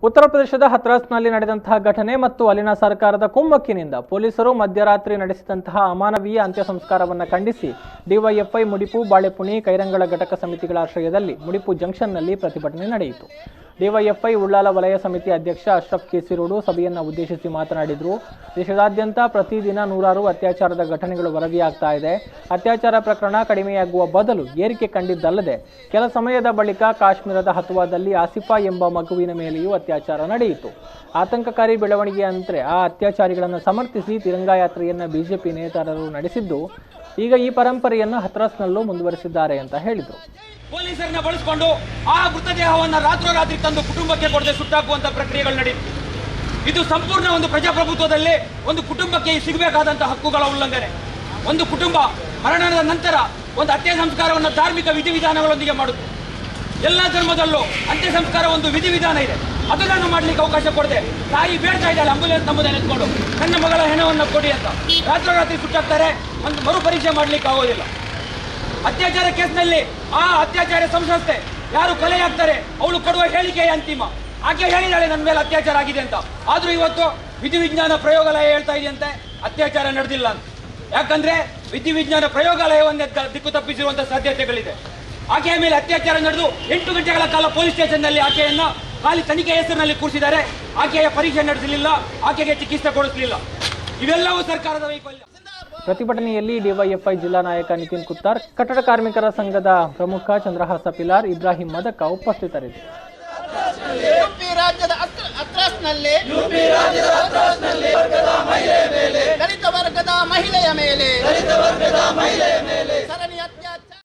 ಉತ್ತರ ಪ್ರದೇಶದ ಹತ್ರಾಸ್ನಲ್ಲಿ ನಡೆದಂತಹ ಘಟನೆ ಮತ್ತು ಅಲ್ಲಿನ ಸರ್ಕಾರದ ಕುಮ್ಮಕ್ಕಿನಿಂದ ಪೊಲೀಸರು ಮಧ್ಯರಾತ್ರಿ ನಡೆಸಿದಂತಹ ಅಮಾನವೀಯ ಅಂತ್ಯ ಸಂಸ್ಕಾರವನ್ನು ಖಂಡಿಸಿ ಡಿವೈಎಫ್ಐ ಮುಡಿಪು ಬಾಳೆಪುಣಿ ಕೈರಂಗಳ ಘಟಕ ಸಮಿತಿಗಳ ಆಶ್ರಯದಲ್ಲಿ ಮುಡಿಪು ಜಂಕ್ಷನ್ನಲ್ಲಿ ಪ್ರತಿಭಟನೆ ನಡೆಯಿತು. ಡಿವೈಎಫ್ಐ ಉಳ್ಳಾಲ ವಲಯ ಸಮಿತಿ ಅಧ್ಯಕ್ಷ ಅಶ್ರಫ್ ಕೇಸಿರೋಡು ಸಭೆಯನ್ನು ಉದ್ದೇಶಿಸಿ ಮಾತನಾಡಿದರು. ದೇಶದಾದ್ಯಂತ ಪ್ರತಿದಿನ ನೂರಾರು ಅತ್ಯಾಚಾರದ ಘಟನೆಗಳು ವರದಿಯಾಗ್ತಾ ಇದೆ. ಅತ್ಯಾಚಾರ ಪ್ರಕರಣ ಕಡಿಮೆಯಾಗುವ ಬದಲು ಏರಿಕೆ ಕಂಡಿದ್ದಲ್ಲದೆ ಕೆಲ ಸಮಯದ ಬಳಿಕ ಕಾಶ್ಮೀರದ ಹತುವಾದಲ್ಲಿ ಆಸಿಫಾ ಎಂಬ ಮಗುವಿನ ಮೇಲೆಯೂ ಅತ್ಯಾಚಾರ ನಡೆಯಿತು. ಆತಂಕಕಾರಿ ಬೆಳವಣಿಗೆ ಅಂದರೆ ಆ ಅತ್ಯಾಚಾರಿಗಳನ್ನು ಸಮರ್ಥಿಸಿ ತಿರಂಗಾ ಯಾತ್ರೆಯನ್ನು ಬಿಜೆಪಿ ನೇತಾರರು ನಡೆಸಿದ್ದು ಈಗ ಈ ಪರಂಪರೆಯನ್ನು ಹತ್ರಾಸ್ನಲ್ಲೂ ಮುಂದುವರಿಸಿದ್ದಾರೆ ಅಂತ ಹೇಳಿದರು. ಪೊಲೀಸರನ್ನ ಬಳಸಿಕೊಂಡು ಆ ಮೃತದೇಹವನ್ನು ರಾತ್ರೋರಾತ್ರಿ ತಂದು ಕುಟುಂಬಕ್ಕೆ ಕೊಡದೆ ಸುಟ್ಟಾಕುವಂತ ಪ್ರಕ್ರಿಯೆಗಳು ನಡೆಯಿತು. ಇದು ಸಂಪೂರ್ಣ ಒಂದು ಪ್ರಜಾಪ್ರಭುತ್ವದಲ್ಲಿ ಒಂದು ಕುಟುಂಬಕ್ಕೆ ಸಿಗಬೇಕಾದಂತಹ ಹಕ್ಕುಗಳ ಉಲ್ಲಂಘನೆ. ಒಂದು ಕುಟುಂಬ ಮರಣದ ನಂತರ ಒಂದು ಅಂತ್ಯ ಸಂಸ್ಕಾರವನ್ನು ಧಾರ್ಮಿಕ ವಿಧಿವಿಧಾನಗಳೊಂದಿಗೆ ಮಾಡುತ್ತೆ. ಎಲ್ಲ ಧರ್ಮದಲ್ಲೂ ಅಂತ್ಯ ಸಂಸ್ಕಾರ ಒಂದು ವಿಧಿವಿಧಾನ ಇದೆ. ಅದನ್ನು ಮಾಡಲಿಕ್ಕೆ ಅವಕಾಶ ಕೊಡದೆ ತಾಯಿ ಬೇಡ್ತಾ ಇದ್ದಾಳೆ ಆಂಬುಲೆನ್ಸ್ ನಂಬುದನ್ನು ಎತ್ಕೊಂಡು ನನ್ನ ಮಗಳ ಹೆಣವನ್ನು ಕೊಡಿ ಅಂತ. ರಾತ್ರೋರಾತ್ರಿ ಸುಟ್ಟಾಕ್ತಾರೆ. ಒಂದು ಮರುಪರೀಕ್ಷೆ ಮಾಡಲಿಕ್ಕೆ ಆಗೋದಿಲ್ಲ. ಅತ್ಯಾಚಾರ ಕೇಸ್ನಲ್ಲಿ ಆ ಅತ್ಯಾಚಾರ ಸಂಸ್ಥೆ ಯಾರು ಕೊಲೆಯಾಗ್ತಾರೆ ಅವಳು ಕೊಡುವ ಹೇಳಿಕೆ ಅಂತಿಮ. ಆಕೆ ಹೇಳಿದಾಳೆ ನನ್ನ ಮೇಲೆ ಅತ್ಯಾಚಾರ ಆಗಿದೆ ಅಂತ. ಆದ್ರೂ ಇವತ್ತು ವಿಧಿವಿಜ್ಞಾನ ಪ್ರಯೋಗಾಲಯ ಹೇಳ್ತಾ ಇದೆಯಂತೆ ಅತ್ಯಾಚಾರ ನಡೆದಿಲ್ಲ ಅಂತ. ಯಾಕಂದ್ರೆ ವಿಧಿವಿಜ್ಞಾನ ಪ್ರಯೋಗಾಲಯವನ್ನೇ ದಿಕ್ಕು ತಪ್ಪಿಸಿರುವಂತಹ ಸಾಧ್ಯತೆಗಳಿದೆ. ಆಕೆಯ ಮೇಲೆ ಅತ್ಯಾಚಾರ ನಡೆದು 8 ಗಂಟೆಗಳ ಕಾಲ ಪೊಲೀಸ್ ಸ್ಟೇಷನ್ನಲ್ಲಿ ಆಕೆಯನ್ನ ಖಾಲಿ ತನಿಖೆ ಹೆಸರಿನಲ್ಲಿ ಕೂರಿಸಿದ್ದಾರೆ. ಆಕೆಯ ಪರೀಕ್ಷೆ ನಡೆಸಲಿಲ್ಲ, ಆಕೆಗೆ ಚಿಕಿತ್ಸೆ ಕೊಡಿಸಲಿಲ್ಲ. ಇವೆಲ್ಲವೂ ಸರ್ಕಾರದ ವೈಫಲ್ಯ. ಪ್ರತಿಭಟನೆಯಲ್ಲಿ ಡಿವೈಎಫ್ಐ ಜಿಲ್ಲಾ ನಾಯಕ ನಿತಿನ್ ಕುತ್ತಾರ್, ಕಟ್ಟಡ ಕಾರ್ಮಿಕರ ಸಂಘದ ಪ್ರಮುಖ ಚಂದ್ರಹಾಸ ಪಿಲಾರ್, ಇಬ್ರಾಹಿಂ ಮದಕ ಉಪಸ್ಥಿತರಿದ್ದರು. ಯುಪಿ ರಾಜ್ಯದ ಹತ್ರಾಸ್ನಲ್ಲಿ ದಲಿತ ವರ್ಗದ ಮಹಿಳೆಯ ಮೇಲೆ ಸರಣಿಯ